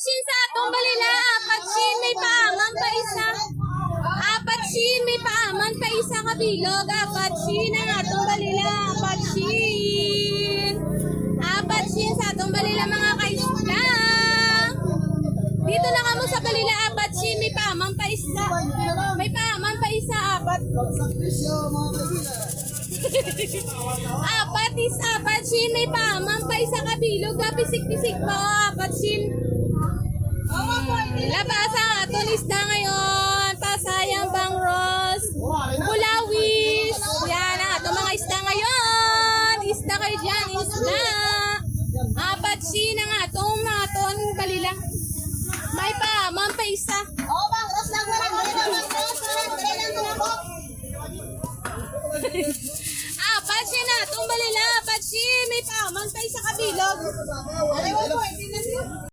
sin sa atong balila, apat sin may paaman pa isa. Apat sin may paaman pa isa kabilog, apat sin ang atong balila, apat sin. Apat sin sa atong balila mga kaisla. Dito na kamo sa balila, apat sin may paaman pa isa. May paaman pa isa, apat. Apat is apat sin may paaman pa isa kabilog, pisik-pisik po, apat sin. Labasa aton isda